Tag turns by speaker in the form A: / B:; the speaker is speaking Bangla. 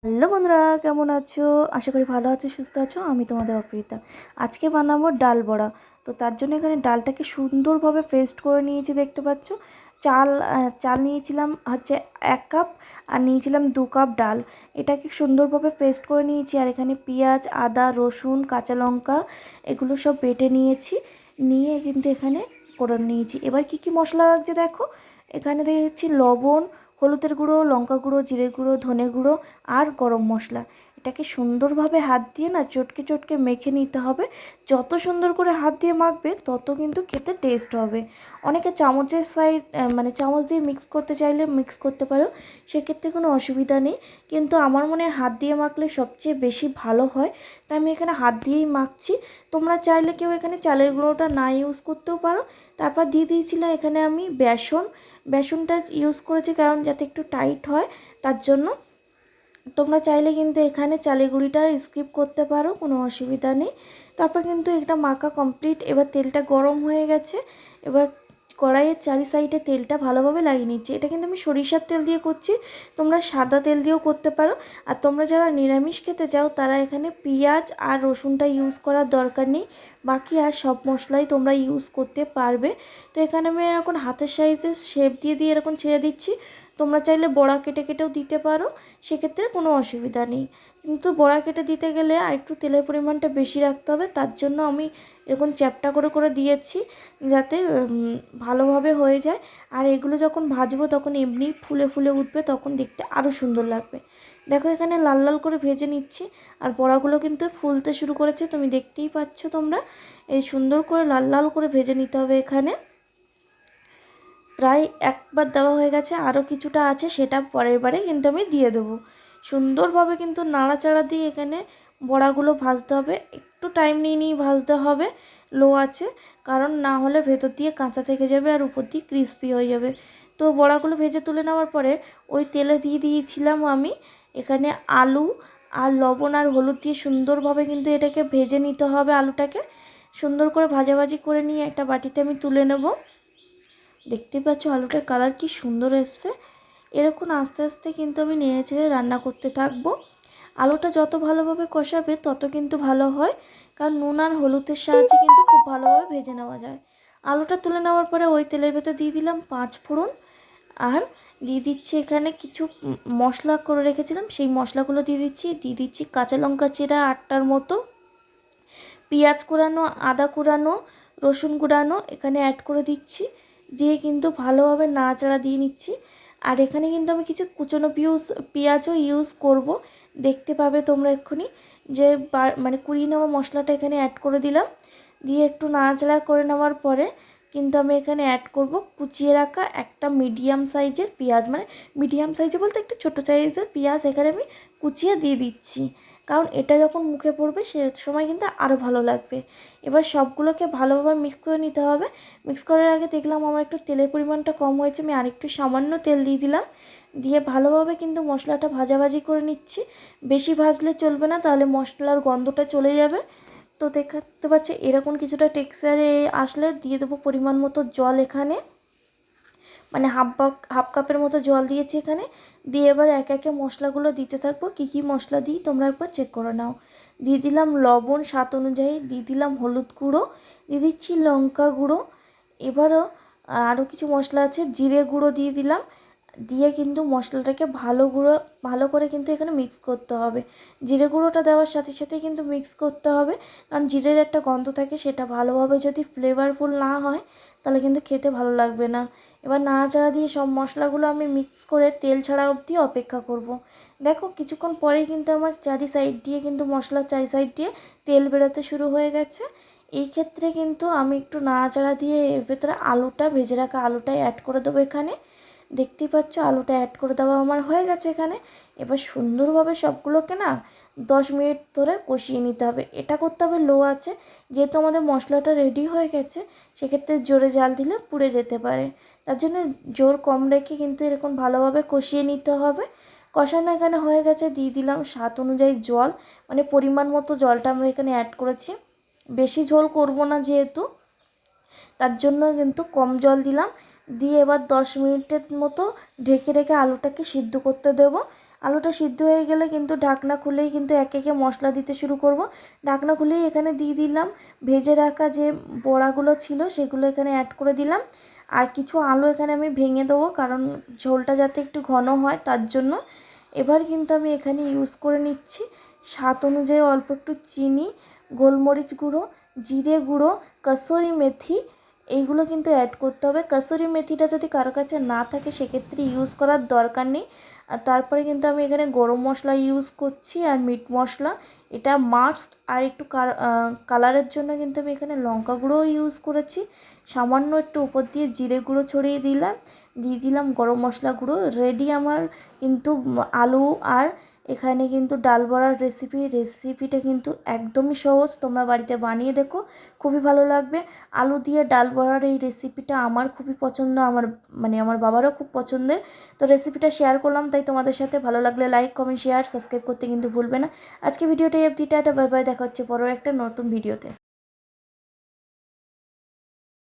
A: হ্যালো বন্ধুরা, কেমন আছো? আশা করি ভালো আছো, সুস্থ আছো। আমি তোমাদের অপরিতা। আজকে বানাবো ডাল বড়া। তো তার জন্য এখানে ডালটাকে সুন্দরভাবে পেস্ট করে নিয়েছি, দেখতে পাচ্ছ। চাল নিয়েছিলাম হচ্ছে 1 কাপ, আর নিয়েছিলাম 2 কাপ ডাল। এটাকে সুন্দরভাবে পেস্ট করে নিয়েছি। আর এখানে পেঁয়াজ, আদা, রসুন, কাঁচা লঙ্কা এগুলো সব বেটে নিয়েছি। নিয়ে কিন্তু এখানে করে নিয়েছি। এবার কি কি মশলা লাগছে দেখো। এখানে দেখছি লবণ, হলুদের গুঁড়ো, লঙ্কা গুঁড়ো, জিরে গুঁড়ো, ধনে গুঁড়ো আর গরম মশলা। এটাকে সুন্দরভাবে হাত দিয়ে না চটকে চটকে মেখে নিতে হবে। যত সুন্দর করে হাত দিয়ে মাখবে তত কিন্তু খেতে টেস্ট হবে। অনেকে চামচের মানে চামচ দিয়ে মিক্স করতে চাইলে মিক্স করতে পারো, সেক্ষেত্রে কোনো অসুবিধা নেই। কিন্তু আমার মনে হয় হাত দিয়ে মাখলে সবচেয়ে বেশি ভালো হয়, তাই আমি এখানে হাত দিয়েই মাখছি। তোমরা চাইলে কেউ এখানে চালের গুঁড়োটা না ইউজ করতেও পারো। তারপর দিয়ে দিয়েছিলাম এখানে আমি বেসনটা ইউজ করেছি, কারণ যাতে একটু টাইট হয় তার জন্য। তোমরা চাইলে কিন্তু এখানে চালের গুঁড়িটা স্কিপ করতে পারো, কোনো অসুবিধা নেই। তারপর কিন্তু এটা মাখা কমপ্লিট। এবার তেলটা গরম হয়ে গেছে। এবার কড়াইয়ের চারি সাইডে তেলটা ভালোভাবে লাগিয়ে নিচ্ছি। এটা কিন্তু আমি সরিষার তেল দিয়ে করছি, তোমরা সাদা তেল দিয়েও করতে পারো। আর তোমরা যারা নিরামিষ খেতে চাও তারা এখানে পেঁয়াজ আর রসুনটা ইউজ করার দরকার নেই, বাকি আর সব মশলাই তোমরা ইউজ করতে পারবে। তো এখানে আমি এরকম হাতের সাইজে শেপ দিয়ে দিয়ে এরকম ছেড়ে দিচ্ছি। তোমরা চাইলে বড়া কেটে কেটেও দিতে পারো, সেক্ষেত্রে কোনো অসুবিধা নেই। কিন্তু বড়া কেটে দিতে গেলে আর একটু তেলের পরিমাণটা বেশি রাখতে হবে, তার জন্য আমি এরকম চ্যাপ্টা করে করে দিয়েছি, যাতে ভালোভাবে হয়ে যায়। আর এগুলো যখন ভাজবো তখন এমনি ফুলে ফুলে উঠবে, তখন দেখতে আরও সুন্দর লাগবে। দেখো এখানে লাল লাল করে ভেজে নিচ্ছি। আর বড়াগুলো কিন্তু ফুলতে শুরু করেছে, তুমি দেখতেই পাচ্ছ। তোমরা এই সুন্দর করে লাল লাল করে ভেজে নিতে হবে। এখানে প্রায় একবার দেওয়া হয়ে গেছে, আরও কিছুটা আছে, সেটা পরের বারে কিন্তু আমি দিয়ে দেবো। সুন্দরভাবে কিন্তু নাড়াচাড়া দিয়ে এখানে বড়াগুলো ভাজতে হবে। একটু টাইম নিয়ে নিয়ে ভাজতে হবে লো আছে, কারণ না হলে ভেতর দিয়ে কাঁচা থেকে যাবে আর উপর দিয়ে ক্রিস্পি হয়ে যাবে। তো বড়াগুলো ভেজে তুলে নেওয়ার পরে ওই তেলে দিয়ে দিয়েছিলাম আমি এখানে আলু, আর লবণ আর হলুদ দিয়ে সুন্দরভাবে কিন্তু এটাকে ভেজে নিতে হবে। আলুটাকে সুন্দর করে ভাজাভাজি করে নিয়ে একটা বাটিতে আমি তুলে নেব। দেখতে পাচ্ছ আলুটার কালার কি সুন্দর এসছে। এরকম আস্তে আস্তে কিন্তু আমি নেড়ে চেড়ে রান্না করতে থাকবো। আলুটা যত ভালোভাবে কষাবে তত কিন্তু ভালো হয়, কারণ নুন আর হলুদের সাহায্যে কিন্তু খুব ভালোভাবে ভেজে নেওয়া যায়। আলুটা তুলে নেওয়ার পরে ওই তেলের ভেতর দিয়ে দিলাম 5 ফোড়ন। আর দিয়ে দিচ্ছি এখানে কিছু মশলা করে রেখেছিলাম, সেই মশলাগুলো দিয়ে দিচ্ছি কাঁচা লঙ্কা চেরা 8টার মতো, পেঁয়াজ কুড়ানো, আদা কুড়ানো, রসুন কুড়ানো এখানে অ্যাড করে দিচ্ছি। দিয়ে কিন্তু ভালোভাবে নাড়াচাড়া দিয়ে নিচ্ছি। আর এখানে কিন্তু আমি কিছু কুচনো পেঁয়াজও ইউজ করব, দেখতে পাবে তোমরা এক্ষুনি। যে মানে কুড়িয়ে নেওয়া মশলাটা এখানে অ্যাড করে দিলাম। দিয়ে একটু নাড়াচাড়া করে নেওয়ার পরে কিন্তু আমি এখানে অ্যাড করব কুচিয়ে রাখা একটা মিডিয়াম সাইজের পেঁয়াজ, মানে মিডিয়াম সাইজে বলতে একটু ছোটো সাইজের পেঁয়াজ এখানে আমি কুচিয়ে দিয়ে দিচ্ছি, কারণ এটা যখন মুখে পড়বে সে সময় কিন্তু আরও ভালো লাগবে। এবার সবগুলোকে ভালোভাবে মিক্স করে নিতে হবে। মিক্স করার আগে দেখলাম আমার একটু তেলের পরিমাণটা কম হয়েছে, আমি আরেকটু সামান্য তেল দিয়ে দিলাম। দিয়ে ভালোভাবে কিন্তু মশলাটা ভাজাভাজি করে নিচ্ছি। বেশি ভাজলে চলবে না, তাহলে মশলার গন্ধটা চলে যাবে। তো দেখতে পাচ্ছি এরকম কিছুটা টেক্সচারে আসলে দিয়ে দেবো পরিমাণ মতো জল এখানে, মানে হাফ কাপের মতো জল দিয়েছি এখানে। দিয়ে এবার একে একে মশলাগুলো দিতে থাকবো। কী কী মশলা দিই তোমরা একবার চেক করে নাও। দিয়ে দিলাম লবণ স্বাদ অনুযায়ী, দিয়ে দিলাম হলুদ গুঁড়ো, দিয়ে দিচ্ছি লঙ্কা গুঁড়ো। এবারও আরও কিছু মশলা আছে, জিরে গুঁড়ো দিয়ে দিলাম। দিয়ে কিন্তু মশলাটাকে ভালো করে কিন্তু এখানে মিক্স করতে হবে। জিরে গুঁড়োটা দেওয়ার সাথে সাথে কিন্তু মিক্স করতে হবে, কারণ জিরের একটা গন্ধ থাকে, সেটা ভালোভাবে যদি ফ্লেভারফুল না হয় তাহলে কিন্তু খেতে ভালো লাগবে না। এবার নাড়াচাড়া দিয়ে সব মশলাগুলো আমি মিক্স করে তেল ছাড়া অবধি অপেক্ষা করব। দেখো কিছুক্ষণ পরেই কিন্তু আমার চারি সাইড দিয়ে কিন্তু মশলার চারি সাইড দিয়ে তেল বেরোতে শুরু হয়ে গেছে। এই ক্ষেত্রে কিন্তু আমি একটু নাড়াচাড়া দিয়ে এর ভেতরে ভেজে রাখা আলুটাই অ্যাড করে দেবো এখানে। দেখতেই পাচ্ছ আলুটা অ্যাড করে দেওয়া আমার হয়ে গেছে এখানে। এবার সুন্দরভাবে সবগুলোকে না 10 মিনিট ধরে কষিয়ে নিতে হবে। এটা করতে হবে লো আছে, যেহেতু আমাদের মশলাটা রেডি হয়ে গেছে, সেক্ষেত্রে জোরে জাল দিলে পুড়ে যেতে পারে। তার জন্য জোর কম রেখে কিন্তু এরকম ভালোভাবে কষিয়ে নিতে হবে। কষানো এখানে হয়ে গেছে, দিয়ে দিলাম স্বাদ অনুযায়ী জল, মানে পরিমাণ মতো জলটা আমরা এখানে অ্যাড করেছি। বেশি ঝোল করব না যেহেতু, তার জন্য কিন্তু কম জল দিলাম। দিয়ে এবার 10 মিনিটের মতো ঢেকে রেখে আলুটাকে সিদ্ধ করতে দেব। আলুটা সিদ্ধ হয়ে গেলে কিন্তু ঢাকনা খুলেই কিন্তু একে একে মশলা দিতে শুরু করব। ঢাকনা খুলেই এখানে দিয়ে দিলাম ভেজে রাখা যে বড়াগুলো ছিল সেগুলো এখানে অ্যাড করে দিলাম। আর কিছু আলু এখানে আমি ভেঙে দেবো, কারণ ঝোলটা যাতে একটু ঘন হয় তার জন্য। এবার কিন্তু আমি এখানে ইউজ করে নিচ্ছি স্বাদ অনুযায়ী অল্প একটু চিনি, গোলমরিচ গুঁড়ো, জিরে গুঁড়ো, কসুরি মেথি, এইগুলো কিন্তু অ্যাড করতে হবে। কসুরি মেথিটা যদি কারো কাছে না থাকে সেক্ষেত্রে ইউজ করার দরকার নেই। আর তারপরে কিন্তু আমি এখানে গরম মশলা ইউজ করছি আর মিট মশলা, এটা মাস্ট। আর একটু কালারের জন্য কিন্তু আমি এখানে লঙ্কা গুঁড়োও ইউজ করেছি। সামান্য একটু উপর দিয়ে জিরে গুঁড়ো ছড়িয়ে দিলাম, দিয়ে দিলাম গরম মশলা গুঁড়ো। রেডি আমার কিন্তু আলু আর এখানে কিন্তু ডাল বড়ার রেসিপিটা কিন্তু একদমই সহজ, তোমরা বাড়িতে বানিয়ে দেখো, খুবই ভালো লাগবে। আলু দিয়ে ডাল বড়ার এই রেসিপিটা আমার খুবই পছন্দ, আমার বাবারও খুব পছন্দের। তো রেসিপিটা শেয়ার করলাম তাই তোমাদের সাথে। ভালো লাগলে লাইক, কমেন্ট, শেয়ার, সাবস্ক্রাইব করতে কিন্তু ভুলবে না। আজকে ভিডিওটা এই অবধি, টাটা, বাই বাই, দেখা হচ্ছে পরের একটা নতুন ভিডিওতে।